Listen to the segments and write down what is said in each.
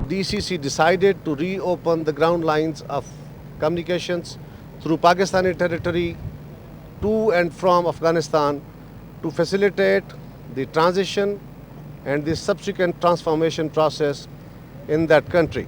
DCC decided to reopen the ground lines of communications through Pakistani territory to and from Afghanistan to facilitate the transition and the subsequent transformation process in that country.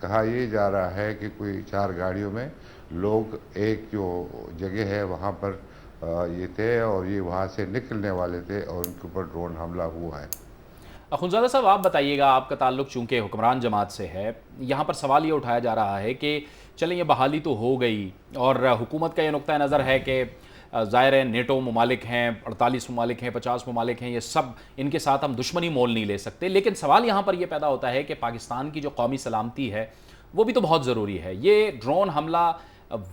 کہا یہ جا رہا ہے کہ کوئی 4 گاڑیوں میں لوگ ایک جو جگہ ہے وہاں پر یہ تھے اور یہ وہاں سے نکلنے والے تھے اور ان کے اوپر ڈرون حملہ ہوا ہے۔ اخونزادہ صاحب آپ بتائیے گا، آپ کا تعلق چونکہ حکمران جماعت سے ہے، یہاں پر سوال یہ اٹھایا جا رہا ہے کہ چلیں یہ بحالی تو ہو گئی اور حکومت کا یہ نقطہ نظر ہے کہ ظاہر ہے نیٹو ممالک ہیں، 48 ممالک ہیں، 50 ممالک ہیں، یہ سب ان کے ساتھ ہم دشمنی مول نہیں لے سکتے، لیکن سوال یہاں پر یہ پیدا ہوتا ہے کہ پاکستان کی جو قومی سلامتی ہے وہ بھی تو بہت ضروری ہے۔ یہ ڈرون حملہ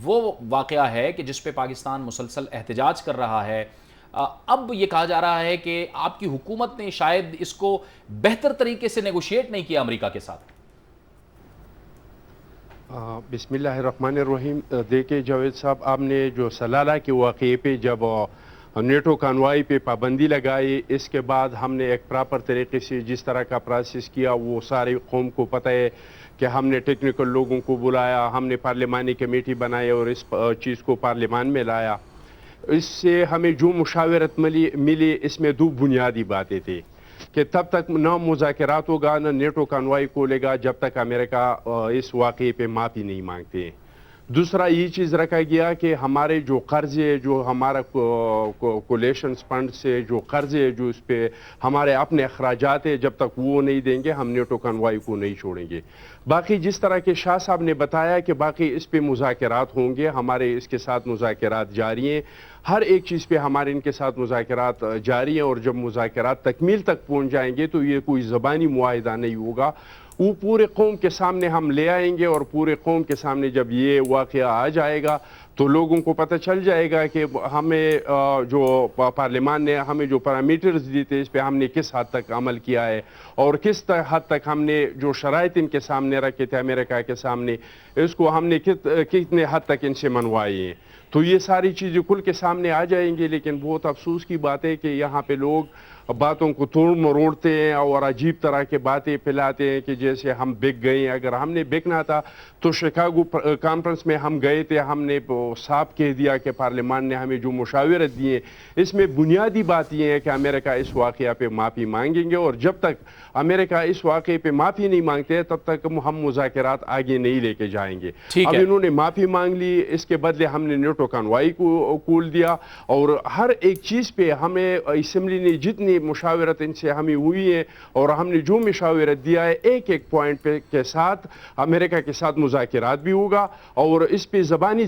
وہ واقعہ ہے کہ جس پہ پاکستان مسلسل احتجاج کر رہا ہے، اب یہ کہا جا رہا ہے کہ آپ کی حکومت نے شاید اس کو بہتر طریقے سے نیگوشیٹ نہیں کیا امریکہ کے ساتھ۔ بسم اللہ الرحمن الرحیم۔ دیکھیں جاوید صاحب، آپ نے جو سلالہ کے واقعے پہ جب نیٹو کانوائی پہ پابندی لگائی، اس کے بعد ہم نے ایک پراپر طریقے سے جس طرح کا پروسیس کیا وہ ساری قوم کو پتہ ہے کہ ہم نے ٹیکنیکل لوگوں کو بلایا، ہم نے پارلیمانی کمیٹی بنائی اور اس چیز کو پارلیمان میں لایا۔ اس سے ہمیں جو مشاورت ملی اس میں 2 بنیادی باتیں تھیں کہ تب تک نہ مذاکرات ہوگا نہ نیٹو کانوائی کھولے گا جب تک امریکہ اس واقعے پہ معافی نہیں مانگتے۔ دوسرا یہ چیز رکھا گیا کہ ہمارے جو قرضے، جو ہمارا کولیشنز فنڈ سے جو قرضے جو اس پہ ہمارے اپنے اخراجات ہیں، جب تک وہ نہیں دیں گے ہم نیٹو کانوائی کو نہیں چھوڑیں گے۔ باقی جس طرح کے شاہ صاحب نے بتایا کہ باقی اس پہ مذاکرات ہوں گے، ہمارے اس کے ساتھ مذاکرات جاری ہیں، ہر ایک چیز پہ ہمارے ان کے ساتھ مذاکرات جاری ہیں، اور جب مذاکرات تکمیل تک پہنچ جائیں گے تو یہ کوئی زبانی معاہدہ نہیں ہوگا، وہ پورے قوم کے سامنے ہم لے آئیں گے، اور پورے قوم کے سامنے جب یہ واقعہ آ جائے گا تو لوگوں کو پتہ چل جائے گا کہ ہمیں جو پارلیمان نے ہمیں جو پیرامیٹرز دی تھے اس پہ ہم نے کس حد تک عمل کیا ہے، اور کس حد تک ہم نے جو شرائط ان کے سامنے رکھے تھے امریکہ کے سامنے، اس کو ہم نے کتنے حد تک ان سے منوائے ہیں۔ تو یہ ساری چیزیں کھل کے سامنے آ جائیں گی، لیکن بہت افسوس کی بات ہے کہ یہاں پہ لوگ باتوں کو توڑ مروڑتے ہیں اور عجیب طرح کے باتیں پھیلاتے ہیں کہ جیسے ہم بک گئے ہیں۔ اگر ہم نے بکنا تھا تو شکاگو کانفرنس میں ہم گئے تھے، ہم نے صاف کہہ دیا کہ پارلیمان نے ہمیں جو مشاورت دی ہے اس میں بنیادی بات یہ ہے کہ امریکہ اس واقعہ پہ معافی مانگیں گے، اور جب تک امریکہ اس واقعے پہ معافی نہیں مانگتے تب تک ہم مذاکرات آگے نہیں لے کے جائیں گے۔ اب انہوں نے معافی مانگ لی، اس کے بدلے ہم نے نیٹو کانوائی کو کھول دیا، اور ہر ایک چیز پہ ہمیں اسمبلی نے جتنی مشاورت ان سے ہمیں ہوئی ہے اور ہم نے جو مشاورت دیا ہے ایک ایک پوائنٹ پہ کے ساتھ امریکہ کے ساتھ مذاکرات بھی ہوگا، اور اس پہ زبانی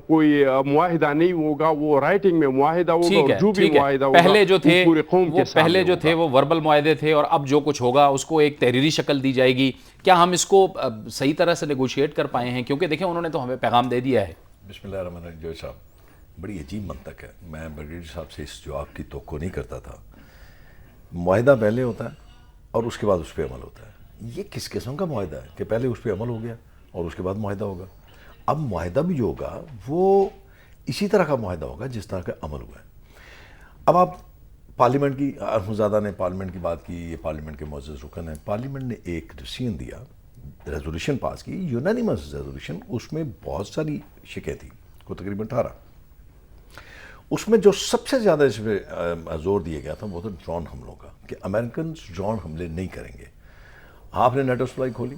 کوئی معاہدہ نہیں ہوگا، وہ رائٹنگ میں معاہدہ ہوگا، اور جو بھی معاہدہ ہوگا پہلے جو تھے پورے قوم کے سامنے پہلے جو تھے وہ وربل معاہدے تھے، اور اب جو کچھ ہوگا اس کو ایک تحریری شکل دی جائے گی۔ کیا ہم اس کو صحیح طرح سے نیگوشیٹ کر پائے ہیں؟ کیونکہ دیکھیں انہوں نے تو ہمیں پیغام دے دیا ہے۔ بسم اللہ الرحمن الرحیم۔ جو صاحب بڑی عجیب منطق ہے، میں بریگیڈیئر صاحب سے اس جواب کی توقع نہیں کرتا تھا۔ معاہدہ پہلے ہوتا ہے اور اس کے بعد اس پہ عمل ہوتا ہے۔ یہ کس قسم کا معاہدہ ہے کہ پہلے اس پہ عمل ہو گیا اور اس کے بعد معاہدہ ہوگا؟ اب معاہدہ بھی جو ہوگا وہ اسی طرح کا معاہدہ ہوگا جس طرح کا عمل ہوا ہے۔ اب آپ پارلیمنٹ کی، اخونزادہ نے پارلیمنٹ کی بات کی، یہ پارلیمنٹ کے معزز رکن ہیں، پارلیمنٹ نے ایک ڈیسیژن دیا، ریزولوشن پاس کی، یونانیمس ریزولوشن، اس میں بہت ساری شکیں تھیں، کو تقریباً 18۔ اس میں جو سب سے زیادہ اس پہ زور دیا گیا تھا وہ تھا ڈرون حملوں کا، کہ امریکنز ڈرون حملے نہیں کریں گے۔ آپ نے نیٹو سپلائی کھولی،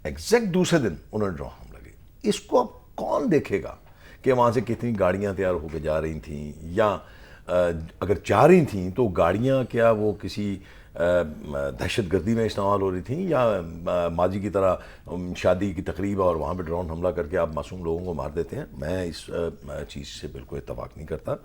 ایگزیکٹ دوسرے دن انہوں نے ڈرون حملہ کیا۔ اس کو اب کون دیکھے گا کہ وہاں سے کتنی گاڑیاں تیار ہو کے جا رہی تھیں، یا اگر جا رہی تھیں تو گاڑیاں کیا وہ کسی دہشت گردی میں استعمال ہو رہی تھیں، یا ماضی کی طرح شادی کی تقریب اور وہاں پہ ڈرون حملہ کر کے آپ معصوم لوگوں کو مار دیتے ہیں؟ میں اس چیز سے بالکل اتفاق نہیں کرتا۔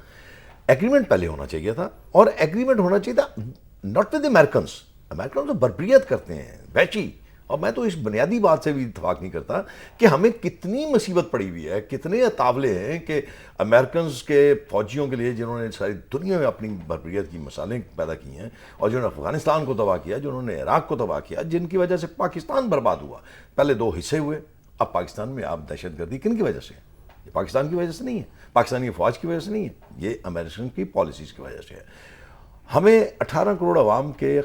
ایگریمنٹ پہلے ہونا چاہیے تھا، اور ایگریمنٹ ہونا چاہیے تھا ناٹ ود امریکنس۔ امریکنس تو بربریت کرتے ہیں، بیچی، اور میں تو اس بنیادی بات سے بھی اتفاق نہیں کرتا کہ ہمیں کتنی مصیبت پڑی ہوئی ہے، کتنے تاولے ہیں کہ امریکنز کے فوجیوں کے لیے جنہوں نے ساری دنیا میں اپنی بربریت کی مثالیں پیدا کی ہیں، اور جنہوں نے افغانستان کو تباہ کیا، جنہوں نے عراق کو تباہ کیا، جن کی وجہ سے پاکستان برباد ہوا۔ پہلے 2 حصے ہوئے، اب پاکستان میں آپ دہشت گردی کن کی وجہ سے؟ یہ پاکستان کی وجہ سے نہیں ہے، پاکستانی فوج کی وجہ سے نہیں ہے، یہ امریکن کی پالیسیز کی وجہ سے ہے۔ ہمیں 18 کروڑ عوام کے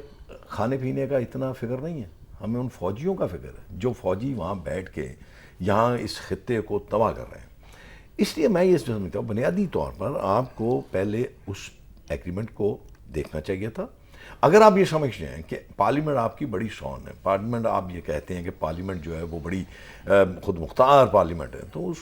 کھانے پینے کا اتنا فکر نہیں ہے، ہمیں ان فوجیوں کا فکر ہے جو فوجی وہاں بیٹھ کے یہاں اس خطے کو تباہ کر رہے ہیں۔ اس لیے میں یہ سمجھتا ہوں بنیادی طور پر آپ کو پہلے اس ایگریمنٹ کو دیکھنا چاہیے تھا، اگر آپ یہ سمجھتے ہیں کہ پارلیمنٹ آپ کی بڑی شان ہے، پارلیمنٹ آپ یہ کہتے ہیں کہ پارلیمنٹ جو ہے وہ بڑی خود مختار پارلیمنٹ ہے، تو اس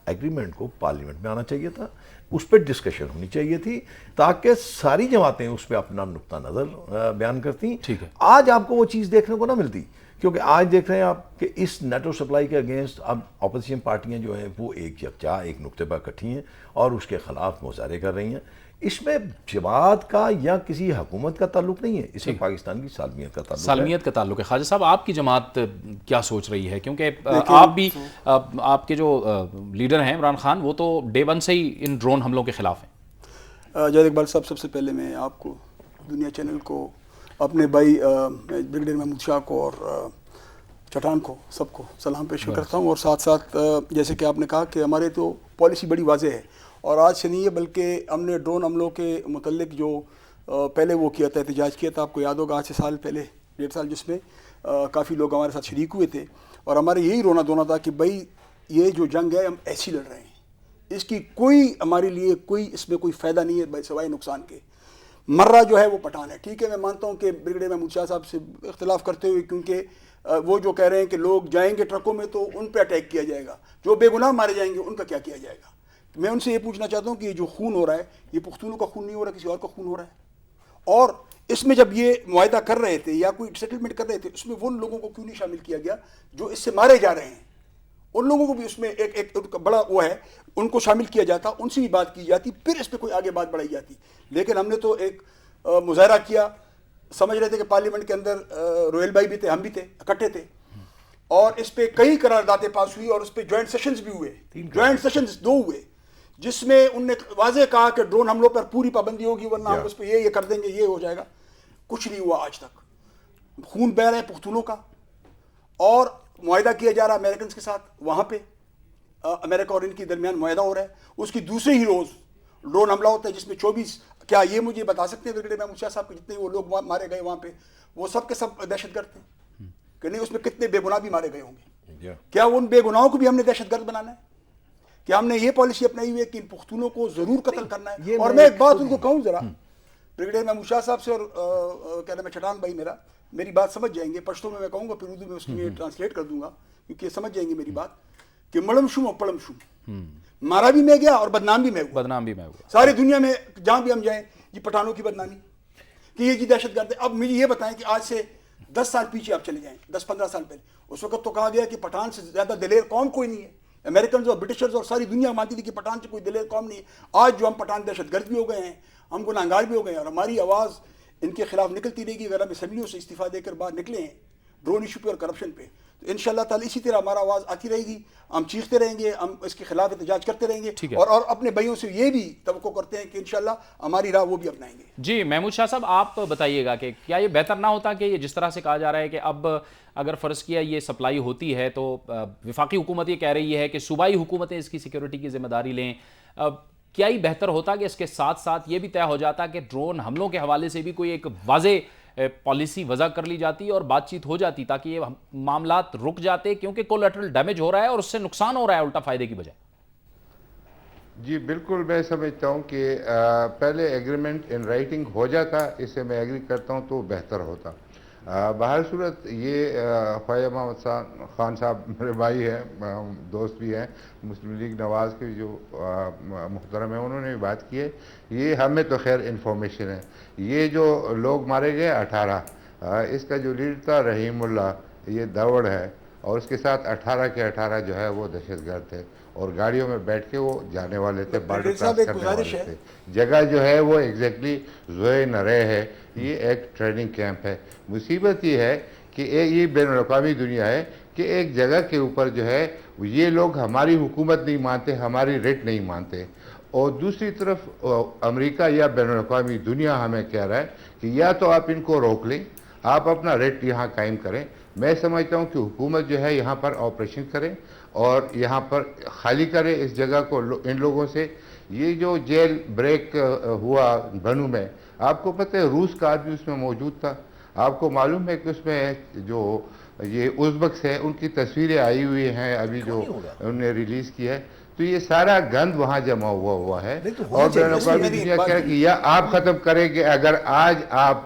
ایگریمنٹ کو پارلیمنٹ میں آنا چاہیے تھا، اس پہ ڈسکشن ہونی چاہیے تھی تاکہ ساری جماعتیں اس پہ اپنا نقطہ نظر بیان کرتی. ٹھیک ہے. آج آپ کو وہ چیز دیکھنے کو نہ ملتی، کیونکہ آج دیکھ رہے ہیں آپ کہ اس نیٹو سپلائی کے اگینسٹ اب اپوزیشن پارٹیاں جو ہیں وہ ایک یکجا ایک نقطے پر اکٹھی ہیں اور اس کے خلاف مظاہرے کر رہی ہیں. اس میں جماعت کا یا کسی حکومت کا تعلق نہیں ہے، اس میں پاکستان کی سالمیت کا تعلق ہے. سالمیت کا تعلق ہے. خواجہ صاحب آپ کی جماعت کیا سوچ رہی ہے؟ کیونکہ آپ بھی آپ کے جو لیڈر ہیں عمران خان وہ تو ڈے ون سے ہی ان ڈرون حملوں کے خلاف ہیں. جاوید اقبال صاحب، سب سے پہلے میں آپ کو، دنیا چینل کو، اپنے بھائی بریگیڈیئر محمود شاہ کو اور چٹان کو، سب کو سلام پیش کرتا ہوں. اور ساتھ ساتھ جیسے کہ آپ نے کہا کہ ہمارے تو پالیسی بڑی واضح ہے، اور آج سے نہیں ہے بلکہ ہم نے ڈرون حملوں کے متعلق جو پہلے وہ کیا تھا، احتجاج کیا تھا، آپ کو یاد ہوگا آج سے سال پہلے 1.5 سال، جس میں کافی لوگ ہمارے ساتھ شریک ہوئے تھے. اور ہمارے یہی رونا دھونا تھا کہ بھائی یہ جو جنگ ہے ہم ایسی لڑ رہے ہیں، اس کی کوئی ہمارے لیے کوئی اس میں کوئی فائدہ نہیں ہے سوائے نقصان کے. مرہ جو ہے وہ پٹھان ہے. ٹھیک ہے، میں مانتا ہوں کہ بریگیڈیئر محمود شاہ صاحب سے اختلاف کرتے ہوئے، کیونکہ وہ جو کہہ رہے ہیں کہ لوگ جائیں گے ٹرکوں میں تو ان پہ اٹیک کیا جائے گا، جو بے گناہ مارے جائیں گے ان کا کیا کیا جائے گا. میں ان سے یہ پوچھنا چاہتا ہوں کہ یہ جو خون ہو رہا ہے یہ پختونوں کا خون نہیں ہو رہا، کسی اور کا خون ہو رہا ہے. اور اس میں جب یہ معاہدہ کر رہے تھے یا کوئی سیٹلمنٹ کر رہے تھے، اس میں وہ لوگوں کو کیوں نہیں شامل کیا گیا جو اس سے مارے جا رہے ہیں؟ ان لوگوں کو بھی اس میں ایک بڑا وہ ہے، ان کو شامل کیا جاتا، ان سے بھی بات کی جاتی، پھر اس پہ کوئی آگے بات بڑھائی جاتی. لیکن ہم نے تو ایک مظاہرہ کیا، سمجھ رہے تھے کہ پارلیمنٹ کے اندر رویل بھائی بھی تھے، ہم بھی تھے، اکٹھے تھے، اور اس پہ کئی قراردادیں پاس ہوئی اور اس پہ جوائنٹ سیشنز بھی ہوئے. جوائنٹ سیشنز 2 ہوئے جس میں ان نے واضح کہا کہ ڈرون حملوں پر پوری پابندی ہوگی، ورنہ ہم اس پہ یہ کر دیں گے، یہ ہو جائے گا. کچھ نہیں ہوا آج تک. خون بہہ رہا ہے پختونوں کا، اور معاہدہ کیا جا رہا ہے امریکنز کے ساتھ، وہاں پہ امریکہ اور ان کے درمیان معاہدہ ہو رہا ہے. اس کی دوسرے ہی روز ڈرون حملہ ہوتا ہے جس میں 24، کیا یہ مجھے بتا سکتے ہیں بریگیڈیئر محمود شاہ صاحب کہ جتنے وہ لوگ مارے گئے وہاں پہ وہ سب کے سب دہشت گرد تھے کہ نہیں؟ اس میں کتنے بے گناہ بھی مارے گئے ہوں گے؟ کیا ان بے گناہوں کو بھی ہم نے دہشت گرد بنانا ہے؟ کیا ہم نے یہ پالیسی اپنائی ہوئی ہے کہ ان پختونوں کو ضرور قتل کرنا ہے؟ اور میں ایک بات ان کو کہوں ذرا، بریگیڈیئر محمود شاہ صاحب سے، اور کہہ رہے میں چٹان بھائی میری بات سمجھ جائیں گے. پشتو میں کہوں گا، پھر اردو میں اس کی ٹرانسلیٹ کر دوں گا کیونکہ یہ سمجھ جائیں گے میری بات، کہ مڑم شوم اور پڑم شوم، مارا بھی میں گیا اور بدنام بھی میں ہوا. ساری دنیا میں جہاں بھی ہم جائیں یہ پٹھانوں کی بدنامی کہ یہ جی دہشت گرد ہے. اب مجھے یہ بتائیں کہ آج سے 10 سال پیچھے آپ چلے جائیں، 10-15 سال پہلے، اس وقت تو کہا گیا کہ پٹھان سے زیادہ دلیر قوم کوئی نہیں ہے. امریکنز اور برٹشرز اور ساری دنیا مانتی تھی کہ پٹھان سے کوئی دلیر قوم نہیں ہے. آج جو ہم پٹھان دہشت گرد بھی ہو گئے ہیں، ہم گناہگار بھی ہو گئے ہیں، اور ہماری آواز ان کے خلاف نکلتی رہے گی اگر ہم اسمبلیوں سے استعفیٰ دے کر باہر نکلے ہیں ڈرون ایشو پہ اور کرپشن پہ. تو انشاءاللہ تعالی اسی طرح ہمارا آواز آتی رہے گی، ہم چیختے رہیں گے، ہم اس کے خلاف احتجاج کرتے رہیں گے، اور اپنے بھائیوں سے یہ بھی توقع کرتے ہیں کہ انشاءاللہ ہماری راہ وہ بھی اپنائیں گے. جی محمود شاہ صاحب، آپ بتائیے گا کہ کیا یہ بہتر نہ ہوتا کہ یہ جس طرح سے کہا جا رہا ہے کہ اب اگر فرض کیا یہ سپلائی ہوتی ہے تو وفاقی حکومت یہ کہہ رہی ہے کہ صوبائی حکومتیں اس کی سیکیورٹی کی ذمہ داری لیں، کیا یہ بہتر ہوتا کہ اس کے ساتھ ساتھ یہ بھی طے ہو جاتا کہ ڈرون حملوں کے حوالے سے بھی کوئی ایک واضح پالیسی وضع کر لی جاتی اور بات چیت ہو جاتی تاکہ یہ معاملات رک جاتے، کیونکہ کولیٹرل ڈیمیج ہو رہا ہے اور اس سے نقصان ہو رہا ہے الٹا فائدے کی بجائے؟ جی بالکل، میں سمجھتا ہوں کہ پہلے ایگریمنٹ ان رائٹنگ ہو جاتا، اس سے میں ایگری کرتا ہوں تو بہتر ہوتا. بہر صورت یہ خواجہ محمد خان صاحب میرے بھائی ہیں، دوست بھی ہیں، مسلم لیگ نواز کے جو محترم ہیں، انہوں نے بھی بات کی ہے. یہ ہمیں تو خیر انفارمیشن ہے. یہ جو لوگ مارے گئے 18، اس کا جو لیڈر تھا رحیم اللہ، یہ دوڑ ہے، اور اس کے ساتھ 18 کے 18 جو ہے وہ دہشت گرد تھے، اور گاڑیوں میں بیٹھ کے وہ جانے والے تھے، بارڈر کراس کرنے والے تھے. جگہ جو ہے وہ ایگزیکٹلی زوئے نرے ہے، یہ ایک ٹریننگ کیمپ ہے. مصیبت یہ ہے کہ یہ بین الاقوامی دنیا ہے کہ ایک جگہ کے اوپر جو ہے یہ لوگ ہماری حکومت نہیں مانتے، ہماری ریٹ نہیں مانتے، اور دوسری طرف امریکہ یا بین الاقوامی دنیا ہمیں کہہ رہا ہے کہ یا تو آپ ان کو روک لیں، آپ اپنا ریٹ یہاں قائم کریں. میں سمجھتا ہوں کہ حکومت جو ہے یہاں پر آپریشن کرے اور یہاں پر خالی کرے اس جگہ کو ان لوگوں سے. یہ جو جیل بریک ہوا بنو میں، آپ کو پتہ ہے روس کا آدمی اس میں موجود تھا. آپ کو معلوم ہے کہ اس میں جو یہ ازبکس ہے ان کی تصویریں آئی ہوئی ہیں ابھی جو انہوں نے ریلیز کی ہے. تو یہ سارا گند وہاں جمع ہوا ہے، اور بین الاقوامی دنیا کہہ کہ یا آپ ختم کریں گے. اگر آج آپ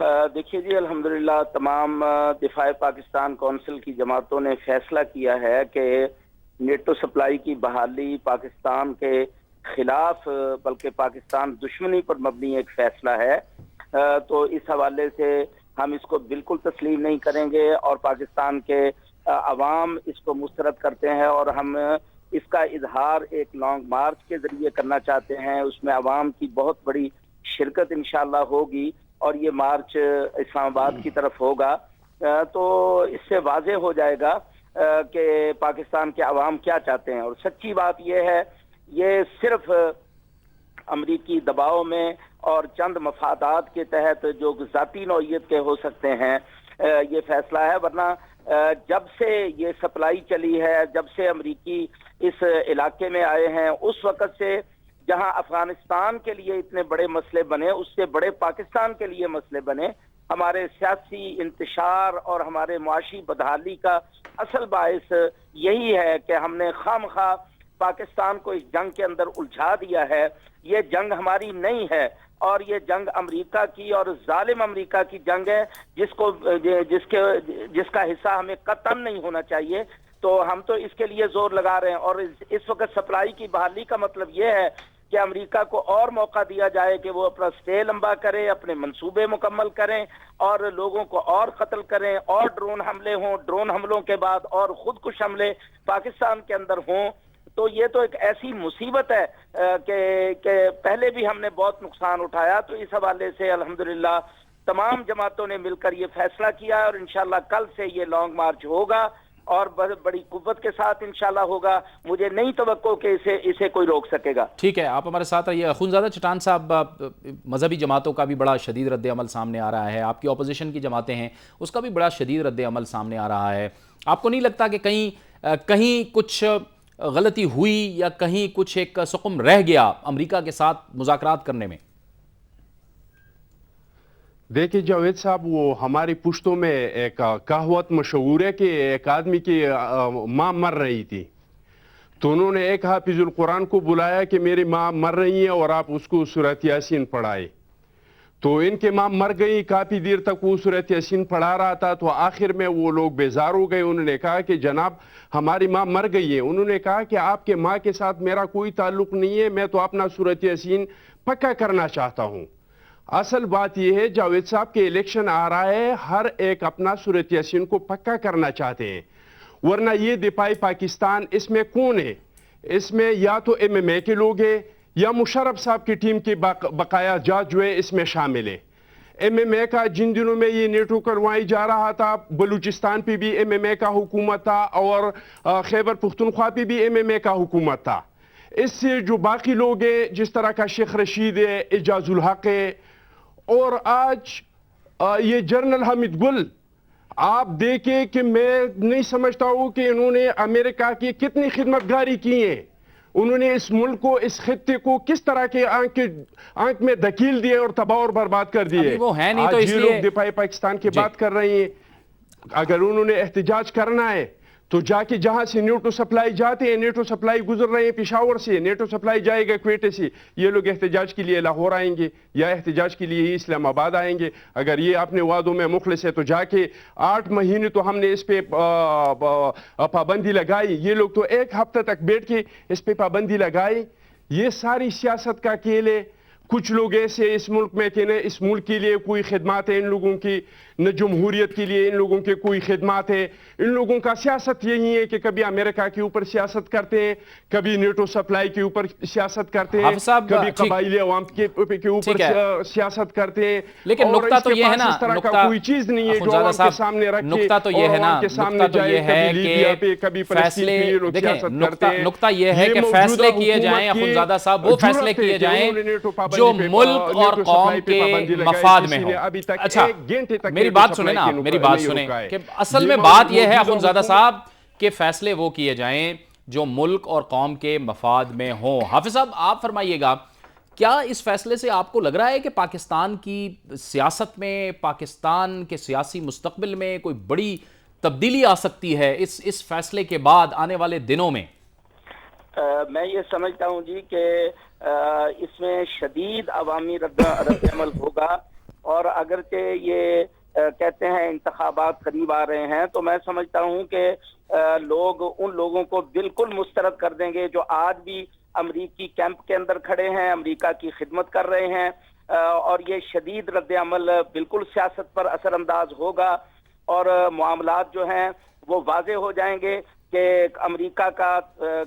دیکھیے جی، الحمدللہ تمام دفاع پاکستان کونسل کی جماعتوں نے فیصلہ کیا ہے کہ نیٹو سپلائی کی بحالی پاکستان کے خلاف بلکہ پاکستان دشمنی پر مبنی ایک فیصلہ ہے، تو اس حوالے سے ہم اس کو بالکل تسلیم نہیں کریں گے اور پاکستان کے عوام اس کو مسترد کرتے ہیں اور ہم اس کا اظہار ایک لانگ مارچ کے ذریعے کرنا چاہتے ہیں. اس میں عوام کی بہت بڑی شرکت انشاءاللہ ہوگی اور یہ مارچ اسلام آباد کی طرف ہوگا. تو اس سے واضح ہو جائے گا کہ پاکستان کے عوام کیا چاہتے ہیں. اور سچی بات یہ ہے، یہ صرف امریکی دباؤ میں اور چند مفادات کے تحت جو ذاتی نوعیت کے ہو سکتے ہیں یہ فیصلہ ہے، ورنہ جب سے یہ سپلائی چلی ہے، جب سے امریکی اس علاقے میں آئے ہیں، اس وقت سے جہاں افغانستان کے لیے اتنے بڑے مسئلے بنے، اس سے بڑے پاکستان کے لیے مسئلے بنے. ہمارے سیاسی انتشار اور ہمارے معاشی بدحالی کا اصل باعث یہی ہے کہ ہم نے خواہ پاکستان کو اس جنگ کے اندر الجھا دیا ہے. یہ جنگ ہماری نہیں ہے اور یہ جنگ امریکہ کی اور ظالم امریکہ کی جنگ ہے، جس کا حصہ ہمیں قطعاً نہیں ہونا چاہیے. تو ہم تو اس کے لیے زور لگا رہے ہیں اور اس وقت سپلائی کی بحالی کا مطلب یہ ہے کہ امریکہ کو اور موقع دیا جائے کہ وہ اپنا سٹے لمبا کرے، اپنے منصوبے مکمل کریں اور لوگوں کو اور قتل کریں، اور ڈرون حملے ہوں، ڈرون حملوں کے بعد اور خودکش حملے پاکستان کے اندر ہوں. تو یہ تو ایک ایسی مصیبت ہے کہ پہلے بھی ہم نے بہت نقصان اٹھایا. تو اس حوالے سے الحمدللہ تمام جماعتوں نے مل کر یہ فیصلہ کیا ہے اور انشاءاللہ کل سے یہ لانگ مارچ ہوگا اور بڑی قوت کے ساتھ انشاءاللہ ہوگا. مجھے نہیں توقع کہ اسے کوئی روک سکے گا. ٹھیک ہے، آپ ہمارے ساتھ رہیے. اخونزادہ چٹان صاحب، مذہبی جماعتوں کا بھی بڑا شدید رد عمل سامنے آ رہا ہے، آپ کی اپوزیشن کی جماعتیں ہیں اس کا بھی بڑا شدید رد عمل سامنے آ رہا ہے. آپ کو نہیں لگتا کہ کہیں کچھ غلطی ہوئی یا کہیں کچھ ایک سقم رہ گیا امریکہ کے ساتھ مذاکرات کرنے میں؟ دیکھیں جاوید صاحب، وہ ہماری پشتوں میں ایک کہاوت مشہور ہے کہ ایک آدمی کی ماں مر رہی تھی تو انہوں نے ایک حافظ القرآن کو بلایا کہ میری ماں مر رہی ہے اور آپ اس کو سورۃ یاسین پڑھائے. تو ان کے ماں مر گئی، کافی دیر تک وہ سورۃ یاسین پڑھا رہا تھا. تو آخر میں وہ لوگ بیزار ہو گئے، انہوں نے کہا کہ جناب ہماری ماں مر گئی ہے. انہوں نے کہا کہ آپ کے ماں کے ساتھ میرا کوئی تعلق نہیں ہے، میں تو اپنا سورۃ یاسین پکا کرنا چاہتا ہوں. اصل بات یہ ہے جاوید صاحب کہ الیکشن آ رہا ہے، ہر ایک اپنا سورۃ یاسین کو پکا کرنا چاہتے ہیں، ورنہ یہ دفاعی پاکستان اس میں کون ہے؟ اس میں یا تو MMA کے لوگ ہیں یا مشرف صاحب کی ٹیم کی بقایا جات جو ہے اس میں شامل ہے. MMA کا جن دنوں میں یہ نیٹو کروائی جا رہا تھا، بلوچستان پہ بھی MMA کا حکومت تھا اور خیبر پختونخوا پہ بھی MMA کا حکومت تھا. اس سے جو باقی لوگ ہیں جس طرح کا شیخ رشید ہے، اعجاز الحق ہے اور آج یہ جنرل حامد گل، آپ دیکھیں کہ میں نہیں سمجھتا ہوں کہ انہوں نے امریکہ کی کتنی خدمت گاری کی ہے. انہوں نے اس ملک کو، اس خطے کو کس طرح کے آنکھ میں دھکیل دیے اور تباہ اور برباد کر دیے. وہ ہے نہیں تو آج اس یہ لیے لوگ دفاعی پاکستان کی بات کر رہے ہیں. اگر انہوں نے احتجاج کرنا ہے تو جا کے جہاں سے نیٹو سپلائی جاتے ہیں، نیٹو سپلائی گزر رہے ہیں پشاور سے، نیٹو سپلائی جائے گا کوئٹے سے، یہ لوگ احتجاج کے لیے لاہور آئیں گے یا احتجاج کے لیے ہی اسلام آباد آئیں گے. اگر یہ اپنے وعدوں میں مخلص ہے تو جا کے 8 مہینے تو ہم نے اس پہ پابندی لگائی، یہ لوگ تو 1 ہفتہ تک بیٹھ کے اس پہ پابندی لگائی. یہ ساری سیاست کا کھیل ہے. کچھ لوگ ایسے اس ملک میں کہ اس ملک کے لیے کوئی خدمات ہے ان لوگوں کی، نہ جمہوریت کے لیے ان لوگوں کے کوئی خدمات ہے. ان لوگوں کا سیاست یہی ہے کہ کبھی امریکہ کے اوپر سیاست کرتے ہیں، کبھی نیٹو سپلائی کے اوپر سیاست کرتے ہیں، کبھی قبائلی عوام کے اوپر سیاست کرتے ہیں. لیکن نقطہ تو یہ ہے نا، اس طرح کا کوئی چیز نہیں ہے جو عوام کے سامنے رکھے. نقطہ تو یہ ہے نا، نقطہ تو یہ ہے کہ نقطہ یہ ہے کہ فیصلے کیے جائیں اخونزادہ صاحب، وہ فیصلے کیے جائیں جو ملک اور قوم کے مفاد میں ہوں. اچھا میری بات سنیں نا، میری بات سنیں کہ اصل میں بات یہ ہے اخونزادہ صاحب کہ فیصلے وہ کیے جائیں جو ملک اور قوم کے مفاد میں ہوں. حافظ صاحب آپ فرمائیے گا، کیا اس فیصلے سے آپ کو لگ رہا ہے کہ پاکستان کی سیاست میں، پاکستان کے سیاسی مستقبل میں کوئی بڑی تبدیلی آ سکتی ہے اس فیصلے کے بعد آنے والے دنوں میں؟ میں یہ سمجھتا ہوں جی کہ اس میں شدید عوامی رد عمل ہوگا اور اگرچہ یہ کہتے ہیں انتخابات قریب آ رہے ہیں، تو میں سمجھتا ہوں کہ لوگ ان لوگوں کو بالکل مسترد کر دیں گے جو آج بھی امریکی کیمپ کے اندر کھڑے ہیں، امریکہ کی خدمت کر رہے ہیں، اور یہ شدید رد عمل بالکل سیاست پر اثر انداز ہوگا، اور معاملات جو ہیں وہ واضح ہو جائیں گے کہ امریکہ کا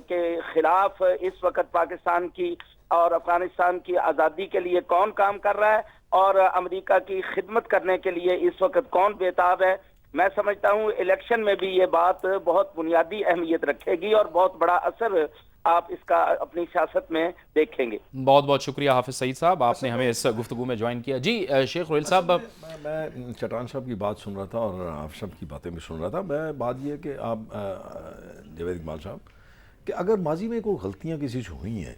کے خلاف اس وقت پاکستان کی اور افغانستان کی آزادی کے لیے کون کام کر رہا ہے اور امریکہ کی خدمت کرنے کے لیے اس وقت کون بےتاب ہے۔ میں سمجھتا ہوں الیکشن میں بھی یہ بات بہت بنیادی اہمیت رکھے گی اور بہت بڑا اثر آپ اس کا اپنی سیاست میں دیکھیں گے۔ بہت بہت شکریہ حافظ سعید صاحب، آپ نے ہمیں اس گفتگو میں جوائن کیا۔ جی شیخ روہیل صاحب، میں چٹان صاحب کی بات سن رہا تھا اور آپ صاحب کی باتیں بھی سن رہا تھا۔ میں بات یہ ہے کہ آپ جاوید اقبال صاحب کہ اگر ماضی میں کوئی غلطیاں کسی سے ہوئی ہیں،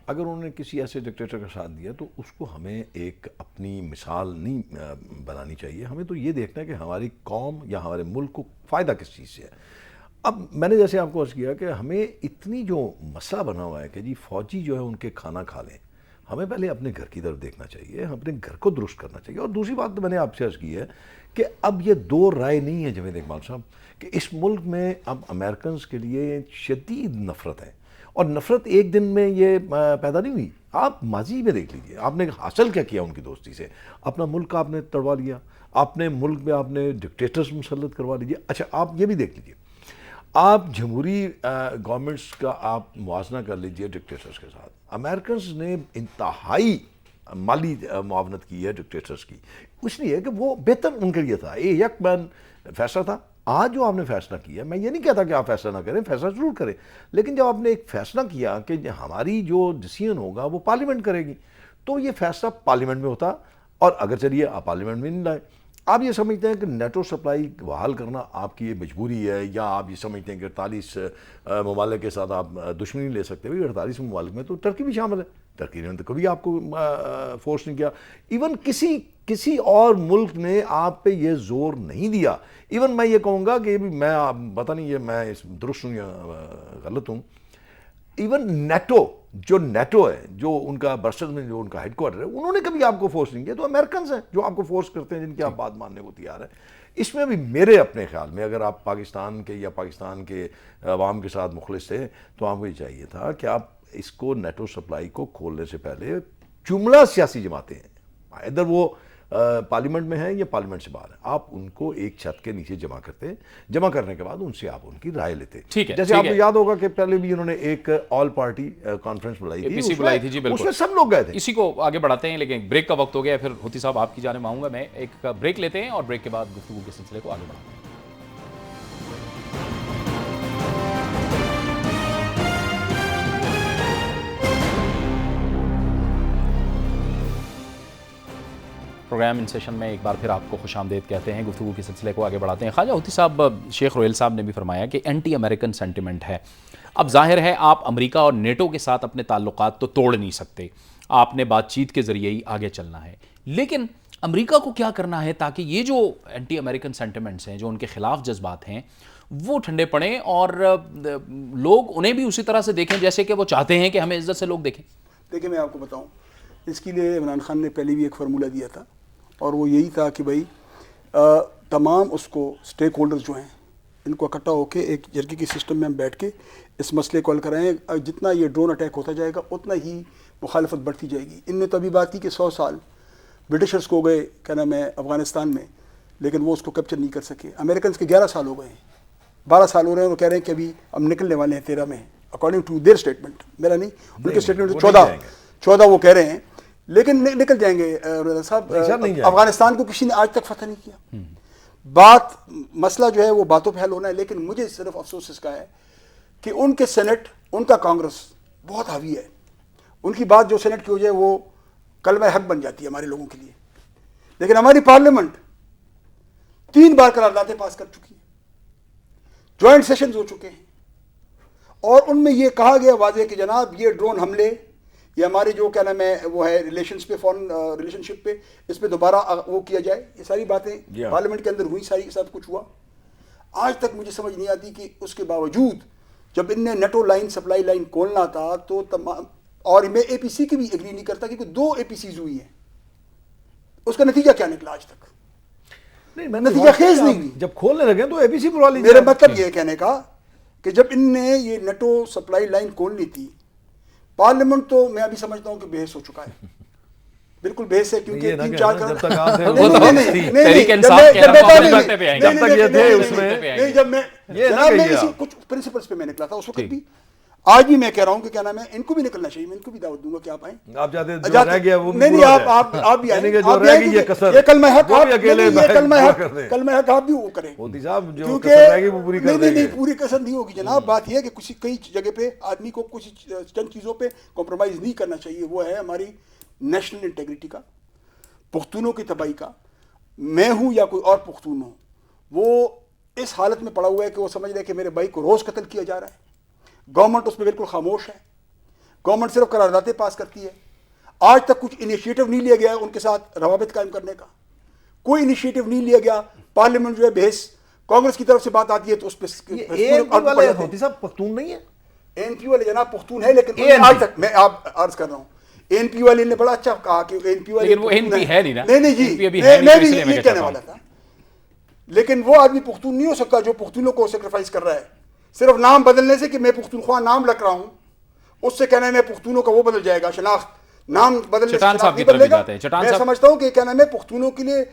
اگر انہوں نے کسی ایسے ڈکٹیٹر کا ساتھ دیا تو اس کو ہمیں ایک اپنی مثال نہیں بنانی چاہیے، ہمیں تو یہ دیکھنا ہے کہ ہماری قوم یا ہمارے ملک کو فائدہ کس چیز سے ہے۔ اب میں نے جیسے آپ کو عرض کیا کہ ہمیں اتنی جو مسئلہ بنا ہوا ہے کہ جی فوجی جو ہے ان کے کھانا کھا لیں، ہمیں پہلے اپنے گھر کی طرف دیکھنا چاہیے، ہم اپنے گھر کو درست کرنا چاہیے۔ اور دوسری بات تو میں نے آپ سے عرض کی ہے کہ اب یہ دو رائے نہیں ہے جاوید اقبال صاحب کہ اس ملک میں اب امریکنز کے لیے شدید نفرت ہے، اور نفرت ایک دن میں یہ پیدا نہیں ہوئی۔ آپ ماضی میں دیکھ لیجئے آپ نے حاصل کیا کیا ان کی دوستی سے، اپنا ملک آپ نے تڑوا لیا، اپنے ملک میں آپ نے ڈکٹیٹرز مسلط کروا لیجئے۔ اچھا آپ یہ بھی دیکھ لیجئے، آپ جمہوری گورنمنٹس کا آپ موازنہ کر لیجئے ڈکٹیٹرز کے ساتھ۔ امریکنز نے انتہائی مالی معاونت کی ہے ڈکٹیٹرز کی، اس لیے کہ وہ بہتر ان کے لیے تھا، یہ یک بین فیصلہ تھا۔ آج جو آپ نے فیصلہ کیا، میں یہ نہیں کہتا کہ آپ فیصلہ نہ کریں، فیصلہ ضرور کریں، لیکن جب آپ نے ایک فیصلہ کیا کہ ہماری جو ڈیسیژن ہوگا وہ پارلیمنٹ کرے گی، تو یہ فیصلہ پارلیمنٹ میں ہوتا، اور اگر چلیے آپ پارلیمنٹ میں نہیں لائے۔ آپ یہ سمجھتے ہیں کہ نیٹو سپلائی بحال کرنا آپ کی یہ مجبوری ہے، یا آپ یہ سمجھتے ہیں کہ 48 ممالک کے ساتھ آپ دشمنی نہیں لے سکتے؟ 48 ممالک میں تو ترکی بھی شامل ہے، ترکی نے تو کبھی آپ کو فورس نہیں کیا، ایون کسی اور ملک نے آپ پہ یہ زور نہیں دیا۔ ایون میں یہ کہوں گا کہ میں پتہ نہیں یہ میں درست ہوں یا غلط ہوں، ایون نیٹو ہے جو ان کا برسلز میں جو ان کا ہیڈ کوارٹر ہے، انہوں نے کبھی آپ کو فورس نہیں کیا، تو امریکنز ہیں جو آپ کو فورس کرتے ہیں، جن کی آپ بات ماننے کو تیار ہے۔ اس میں بھی میرے اپنے خیال میں اگر آپ پاکستان کے یا پاکستان کے عوام کے ساتھ مخلص تھے تو آپ کو یہ چاہیے تھا کہ آپ اس کو نیٹو سپلائی کو کھولنے سے پہلے جملہ سیاسی جماعتیں ہیں، ادھر وہ پارلیمنٹ میں ہیں یا پارلیمنٹ سے باہر ہیں، آپ ان کو ایک چھت کے نیچے جمع کرتے، جمع کرنے کے بعد ان سے آپ ان کی رائے لیتے۔ جیسے آپ کو یاد ہوگا کہ پہلے بھی انہوں نے ایک آل پارٹی کانفرنس بلائی تھی، اس میں سب لوگ گئے تھے۔ اسی کو آگے بڑھاتے ہیں، لیکن بریک کا وقت ہو گیا، پھر ہوتی صاحب آپ کی جانب آؤں گا میں، ایک بریک لیتے ہیں اور بریک کے بعد گفتگو کے سلسلے کو آگے بڑھاتے ہیں۔ پروگرام ان سیشن میں ایک بار پھر آپ کو خوش آمدید کہتے ہیں، گفتگو کے سلسلے کو آگے بڑھاتے ہیں۔ خواجہ ہوتی صاحب، شیخ روہیل صاحب نے بھی فرمایا کہ اینٹی امریکن سینٹیمنٹ ہے، اب ظاہر ہے آپ امریکہ اور نیٹو کے ساتھ اپنے تعلقات تو توڑ نہیں سکتے، آپ نے بات چیت کے ذریعے ہی آگے چلنا ہے، لیکن امریکہ کو کیا کرنا ہے تاکہ یہ جو اینٹی امریکن سینٹیمنٹس ہیں، جو ان کے خلاف جذبات ہیں، وہ ٹھنڈے پڑیں اور لوگ انہیں بھی اسی طرح سے دیکھیں جیسے کہ وہ چاہتے ہیں کہ ہمیں عزت سے لوگ دیکھیں؟ دیکھیں میں آپ کو بتاؤں، اس کے لیے عمران خان نے پہلے بھی ایک فارمولہ دیا تھا، اور وہ یہی تھا کہ بھائی تمام اس کو سٹیک ہولڈرز جو ہیں ان کو اکٹھا ہو کے ایک جرگے کی سسٹم میں ہم بیٹھ کے اس مسئلے کو حل کرائیں، جتنا یہ ڈرون اٹیک ہوتا جائے گا اتنا ہی مخالفت بڑھتی جائے گی۔ ان نے تو ابھی بات کی کہ 100 سال برٹشرز کو گئے کیا نام ہے افغانستان میں، لیکن وہ اس کو کیپچر نہیں کر سکے۔ امریکنز کے 11 سال ہو گئے ہیں، 12 سال ہو رہے ہیں، وہ کہہ رہے ہیں کہ ابھی ہم نکلنے والے ہیں 13 میں، اکارڈنگ ٹو دیئر اسٹیٹمنٹ، میرا نہیں، ان کے اسٹیٹمنٹ 14 وہ کہہ رہے ہیں، لیکن نکل جائیں گے صاحب۔ افغانستان کو کسی نے آج تک فتح نہیں کیا، بات مسئلہ جو ہے وہ باتوں پہ حل ہونا ہے، لیکن مجھے صرف افسوس اس کا ہے کہ ان کے سینٹ، ان کا کانگریس بہت حاوی ہے، ان کی بات جو سینٹ کی ہو جائے وہ کلمہ حق بن جاتی ہے ہمارے لوگوں کے لیے، لیکن ہماری پارلیمنٹ 3 بار قراردادیں پاس کر چکی ہے، جوائنٹ سیشنز ہو چکے ہیں، اور ان میں یہ کہا گیا واضح کہ جناب یہ ڈرون حملے، یہ ہمارے جو کیا نام ہے وہ ہے ریلیشنز پہ، فارن ریلیشن شپ پہ، اس پہ دوبارہ وہ کیا جائے، یہ ساری باتیں پارلیمنٹ کے اندر ہوئی، ساری سب کچھ ہوا۔ آج تک مجھے سمجھ نہیں آتی کہ اس کے باوجود جب ان نے نیٹو لائن سپلائی لائن کھولنا تھا تو تمام، اور میں اے پی سی کی بھی ایگری نہیں کرتا کیونکہ 2 APCs ہوئی ہیں، اس کا نتیجہ کیا نکلا آج تک؟ نہیں میں نتیجہ خیز نہیں ہوئی. جب کھولنے لگے تو اے بی سی بلوا لیجیے. میرا مطلب یہ کہنے کا کہ جب ان نے یہ نیٹو سپلائی لائن کھولنی تھی، پارلیمنٹ تو میں ابھی سمجھتا ہوں کہ بحث ہو چکا ہے، بالکل بحث ہے، کیونکہ 3-4 جب تک آپ تھے جب تک یہ تھے اس میں، جب میں جناب میں اسی کچھ پرنسپلز پہ میں نکلا تھا اس وقت بھی، آج بھی میں کہہ رہا ہوں کہ کیا نام ہے، ان کو بھی نکلنا چاہیے، میں ان کو بھی دعوت دوں گا کہ آپ آئیں. آپ چاہتے ہیں جو رہ گیا وہ بھی نہیں آپ بھی آئیں، آپ بھی آئیں، یہ کلمہ حق کلمہ حق آپ بھی وہ کریں، نہیں پوری کسر نہیں ہوگی جناب. بات یہ ہے کہ کئی جگہ پہ آدمی کو کچھ چند چیزوں پہ کمپرومائز نہیں کرنا چاہیے. وہ ہے ہماری نیشنل انٹیگریٹی کا، پختونوں کی تباہی کا. میں ہوں یا کوئی اور پختون ہوں، وہ اس حالت میں پڑا ہوا ہے کہ وہ سمجھ رہے کہ میرے بھائی کو روز قتل کیا جا رہا ہے. گورنمنٹ اس پہ بالکل خاموش ہے، گورنمنٹ صرف قراردادیں پاس کرتی ہے. آج تک کچھ انیشیٹو نہیں لیا گیا ہے ان کے ساتھ روابط قائم کرنے کا، کوئی انیشیٹو نہیں لیا گیا. پارلیمنٹ جو ہے بحث کانگریس کی طرف سے بات آتی ہے تو اس پہ ہوتی صاحب پختون نہیں ہے. اے این پی والے جناب پختون ہے، لیکن آج تک میں آپ عرض کر رہا ہوں اے این پی والے نے بڑا اچھا کہا کہ اے این پی والے نہیں جی میں بھی یہ کہنے والا تھا، لیکن وہ آدمی پختون نہیں ہو سکتا جو پختونوں کو سیکریفائز کر رہا ہے. صرف نام بدلنے سے کہ میں پختونخوا نام رکھ رہا ہوں، اس سے کہنا ہے میں پختونوں کا وہ بدل جائے گا، شناخت نام بدلنے سے شناخت نہیں بدلے گا. میں سمجھتا ہوں کہ کیا نام ہے پختونوں کے لیے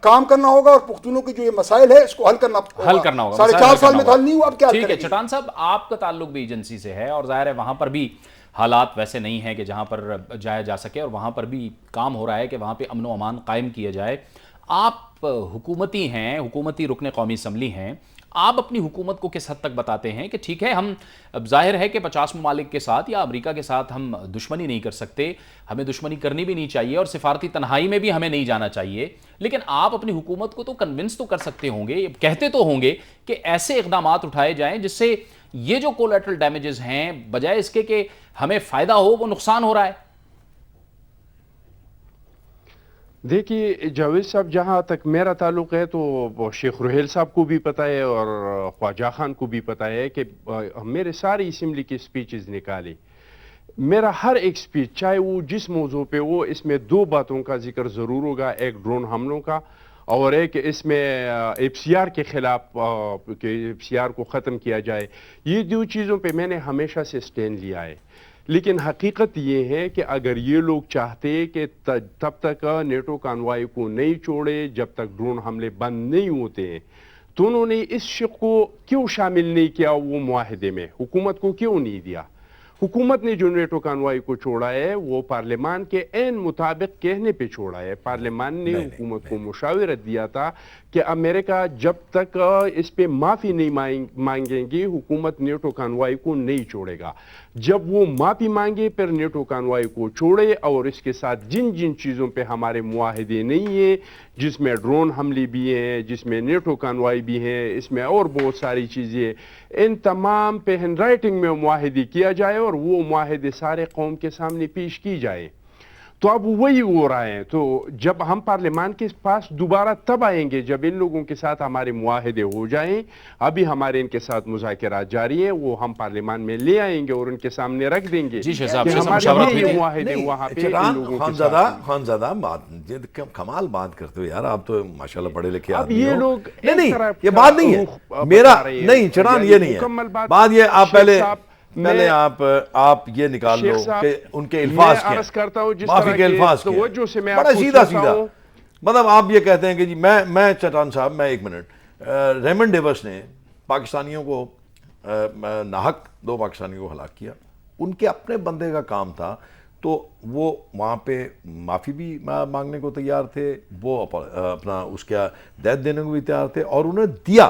کام کرنا ہوگا اور پختونوں کی جو یہ مسائل ہے اس کو حل کرنا ہوگا. 4.5 سال میں تو حل نہیں ہوا، اب کیا ٹھیک ہے. چٹان صاحب آپ کا تعلق بھی ایجنسی سے ہے اور ظاہر ہے وہاں پر بھی حالات ویسے نہیں ہیں کہ جہاں پر جایا جا سکے، اور وہاں پر بھی کام ہو رہا ہے کہ وہاں پہ امن و امان قائم کیا جائے. آپ حکومتی ہیں، حکومتی رکن قومی اسمبلی ہیں، آپ اپنی حکومت کو کس حد تک بتاتے ہیں کہ ٹھیک ہے ہم ظاہر ہے کہ 50 ممالک کے ساتھ یا امریکہ کے ساتھ ہم دشمنی نہیں کر سکتے، ہمیں دشمنی کرنی بھی نہیں چاہیے اور سفارتی تنہائی میں بھی ہمیں نہیں جانا چاہیے، لیکن آپ اپنی حکومت کو تو کنونس تو کر سکتے ہوں گے، کہتے تو ہوں گے کہ ایسے اقدامات اٹھائے جائیں جس سے یہ جو کولیٹرل ڈیمیجز ہیں بجائے اس کے کہ ہمیں فائدہ ہو وہ نقصان ہو رہا ہے. دیکھیے جاوید صاحب، جہاں تک میرا تعلق ہے تو شیخ روحیل صاحب کو بھی پتہ ہے اور خواجہ خان کو بھی پتہ ہے کہ میرے ساری اسمبلی کی سپیچز نکالے، میرا ہر ایک سپیچ چاہے وہ جس موضوع پہ ہو، اس میں 2 باتوں کا ذکر ضرور ہوگا، ایک ڈرون حملوں کا اور ایک اس میں ایف سی آر کے خلاف کہ ایف سی آر کو ختم کیا جائے. یہ 2 چیزوں پہ میں نے ہمیشہ سے سٹینڈ لیا ہے. لیکن حقیقت یہ ہے کہ اگر یہ لوگ چاہتے کہ تب تک نیٹو کانوائی کو نہیں چھوڑے جب تک ڈرون حملے بند نہیں ہوتے ہیں، تو انہوں نے اس شق کو کیوں شامل نہیں کیا وہ معاہدے میں؟ حکومت کو کیوں نہیں دیا؟ حکومت نے جو نیٹو کانوائی کو چھوڑا ہے وہ پارلیمان کے عین مطابق کہنے پہ چھوڑا ہے. پارلیمان نے حکومت کو مشاورت دیا تھا کہ امریکہ جب تک اس پہ معافی نہیں مانگیں گی حکومت نیٹو کانوائی کو نہیں چھوڑے گا. جب وہ معافی مانگے پھر نیٹو کانوائی کو چھوڑے اور اس کے ساتھ جن جن چیزوں پہ ہمارے معاہدے نہیں ہیں، جس میں ڈرون حملے بھی ہیں، جس میں نیٹو کانوائی بھی ہیں، اس میں اور بہت ساری چیزیں، ان تمام پہ ہینڈ رائٹنگ میں معاہدے کیا جائے اور وہ معاہدے سارے قوم کے سامنے پیش کی جائے. تو اب وہی ہو رہا ہے. تو جب ہم پارلیمان کے پاس دوبارہ تب آئیں گے جب ان لوگوں کے ساتھ ہمارے معاہدے ہو جائیں. ابھی ہمارے ان کے ساتھ مذاکرات جاری ہیں، وہ ہم پارلیمان میں لے آئیں گے اور ان کے سامنے رکھ دیں گے. جی صاحب، ہمارے معاہدے وہاں پہ خانزادہ بات کمال بات کرتے ہو یار، آپ تو ماشاءاللہ پڑھے لکھے اب یہ لوگ نہیں یہ بات نہیں ہے میرا، نہیں چٹان یہ نہیں ہے بات. یہ آپ پہلے آپ یہ نکال لو کہ ان کے الفاظ کیا، معافی کے الفاظ کیا، بڑا سیدھا سیدھا. مطلب آپ یہ کہتے ہیں کہ جی میں چٹان صاحب میں 1 منٹ، ریمنڈ ڈیوس نے پاکستانیوں کو ناحق 2 پاکستانیوں کو ہلاک کیا، ان کے اپنے بندے کا کام تھا تو وہ وہاں پہ معافی بھی مانگنے کو تیار تھے، وہ اپنا اس کا دیت دینے کو بھی تیار تھے اور انہیں دیا،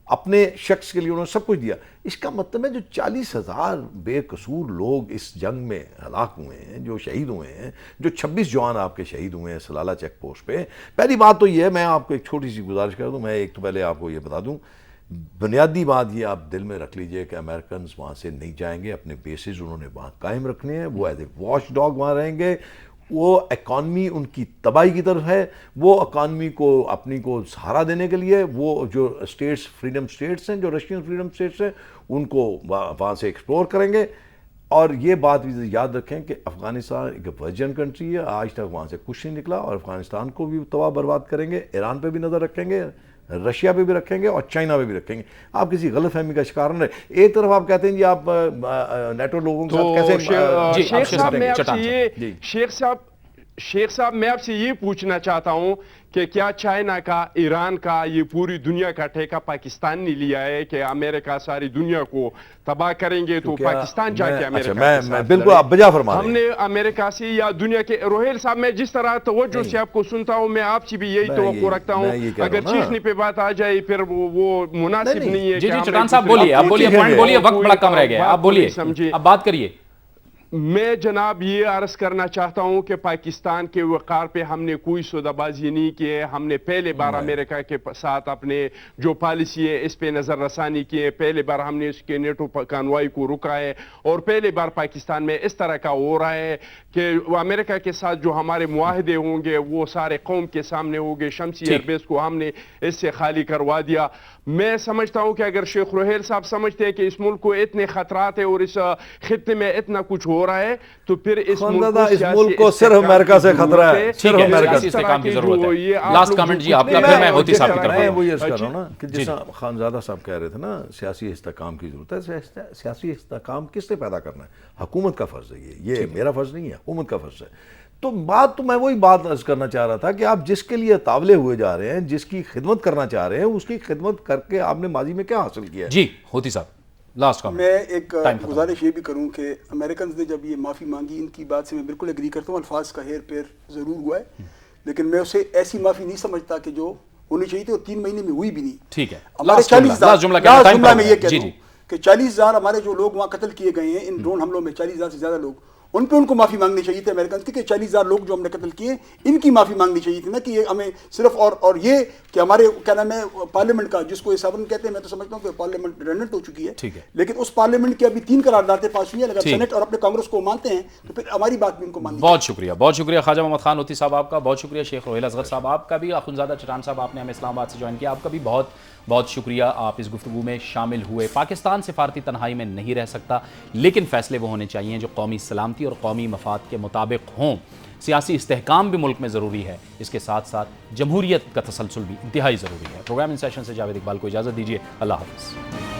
اپنے شخص کے لیے انہوں نے سب کچھ دیا. اس کا مطلب ہے جو 40,000 بے قصور لوگ اس جنگ میں ہلاک ہوئے ہیں، جو شہید ہوئے ہیں، جو 26 جوان آپ کے شہید ہوئے ہیں سلالہ چیک پوسٹ پہ. پہلی بات تو یہ ہے، میں آپ کو ایک چھوٹی سی گزارش کر دوں، میں ایک تو پہلے آپ کو یہ بتا دوں، بنیادی بات یہ آپ دل میں رکھ لیجئے کہ امریکنز وہاں سے نہیں جائیں گے، اپنے بیسز انہوں نے وہاں قائم رکھنے ہیں، وہ ایز اے واچ ڈاگ وہاں رہیں گے. وہ اکانومی ان کی تباہی کی طرف ہے، وہ اکانومی کو اپنی کو سہارا دینے کے لیے وہ جو اسٹیٹس فریڈم اسٹیٹس ہیں، جو رشین فریڈم اسٹیٹس ہیں، ان کو وہاں سے ایکسپلور کریں گے. اور یہ بات بھی یاد رکھیں کہ افغانستان ایک ورجن کنٹری ہے، آج تک وہاں سے کچھ نہیں نکلا، اور افغانستان کو بھی تباہ برباد کریں گے، ایران پہ بھی نظر رکھیں گے، رشیا پہ بھی رکھیں گے اور چائنا پہ بھی رکھیں گے. آپ کسی غلط فہمی کا شکار نہ رہے. ایک طرف آپ کہتے ہیں جی آپ نیٹو لوگوں کے ساتھ کیسے شیخ صاحب میں آپ سے یہ پوچھنا چاہتا ہوں کہ کیا چائنا کا، ایران کا، یہ پوری دنیا کا ٹھیکہ پاکستان نے لیا ہے کہ امریکہ ساری دنیا کو تباہ کریں گے تو پاکستان جا کے امریکہ کے ساتھ بالکل آپ بجا فرما رہے ہیں. ہم نے امریکہ سے یا دنیا کے روہیل صاحب میں جس طرح توجہ سے آپ کو سنتا ہوں، میں آپ سے بھی یہی توقع رکھتا ہوں اگر چیخنے پہ بات آ جائے پھر وہ مناسب نہیں ہے. جی جی چٹان صاحب بولیے، آپ بولیے، پوائنٹ بولیے، وقت بڑا کم رہ گیا، آپ بولیے، اب بات کریے. میں جناب یہ عرض کرنا چاہتا ہوں کہ پاکستان کے وقار پہ ہم نے کوئی سودہ بازی نہیں کی ہے. ہم نے پہلے بار امریکہ کے ساتھ اپنے جو پالیسی ہے اس پہ نظر رسانی کی ہے. پہلے بار ہم نے اس کے نیٹو کانوائی کو رکا ہے، اور پہلے بار پاکستان میں اس طرح کا ہو رہا ہے کہ امریکہ کے ساتھ جو ہمارے معاہدے ہوں گے وہ سارے قوم کے سامنے ہوں گے. شمسی ایئر بیس کو ہم نے اس سے خالی کروا دیا. میں سمجھتا ہوں کہ اگر شیخ روہیل صاحب سمجھتے ہیں کہ اس ملک کو اتنے خطرات ہیں اور اس خطے میں اتنا کچھ ہو رہا ہے تو پھر اس ملک کو صرف امریکہ سے خطرہ ہے، صرف امریکہ سے استحکام کی ضرورت ہے. لاسٹ کامنٹ جی آپ کا، پھر میں ہوتی صاحب کی طرف. میں وہی عرض کر رہا ہوں نا کہ جیسا خانزادہ صاحب کہہ رہے تھے نا سیاسی استحکام کی ضرورت ہے. سیاسی استحکام کس سے پیدا کرنا ہے؟ حکومت کا فرض ہے. یہ میرا فرض نہیں ہے، حکومت کا فرض ہے. تو میں وہی بات عرض کرنا چاہ رہا تھا کہ آپ جس کے لیے تاولے ہوئے جا رہے ہیں، جس کی خدمت کرنا چاہ رہے ہیں، اس کی خدمت کر کے آپ نے ماضی میں کیا حاصل کیا ہے؟ جی ہوتی صاحب لاسٹ کامنٹ. میں ایک گزارش یہ بھی کروں کہ امریکنز نے جب یہ معافی مانگی، ان کی بات سے میں بالکل ایگری کرتا ہوں، الفاظ کا ہیر پھیر ضرور ہوا ہے، لیکن میں اسے ایسی معافی نہیں سمجھتا کہ جو ہونی چاہیے تھی اور 3 مہینے میں ہوئی بھی نہیں. ٹھیک ہے، ہمارے 40,000 میں یہ کہتا ہوں کہ 40,000 ہمارے جو لوگ وہاں قتل کیے گئے ہیں ان ڈرون حملوں میں، 40,000 سے زیادہ لوگ، ان پہ ان کو معافی مانگنی چاہیے تھی امریکن کی کہ 40,000 لوگ جو ہم نے قتل کیے ان کی معافی مانگنی چاہیے تھی نا، کہ یہ ہمیں صرف اور یہ کہ ہمارے کیا نام ہے پارلیمنٹ کا، جس کو یہ سابن کہتے ہیں، میں تو سمجھتا ہوں کہ پارلیمنٹ ریڈنڈنٹ ہو چکی ہے، لیکن اس پارلیمنٹ کی ابھی 3 قراردادیں پاس ہوئی ہیں. اگر سینٹ اور اپنے کانگریس کو مانتے ہیں تو پھر ہماری بات بھی ان کو ماننی چاہیے. بہت شکریہ خواجہ محمد خان ہوتی صاحب آپ کا، بہت شکریہ شیخ روہیل اصغر صاحب آپ کا بھی، اخونزادہ چٹان صاحب آپ نے ہمیں اسلام آباد سے جوائن کیا، آپ کا بھی بہت شکریہ. آپ اس گفتگو میں شامل ہوئے. پاکستان سفارتی تنہائی میں نہیں رہ سکتا، لیکن فیصلے وہ ہونے چاہیے جو قومی سلامتی اور قومی مفاد کے مطابق ہوں. سیاسی استحکام بھی ملک میں ضروری ہے، اس کے ساتھ ساتھ جمہوریت کا تسلسل بھی انتہائی ضروری ہے. پروگرام ان سیشن سے جاوید اقبال کو اجازت دیجیے. اللہ حافظ.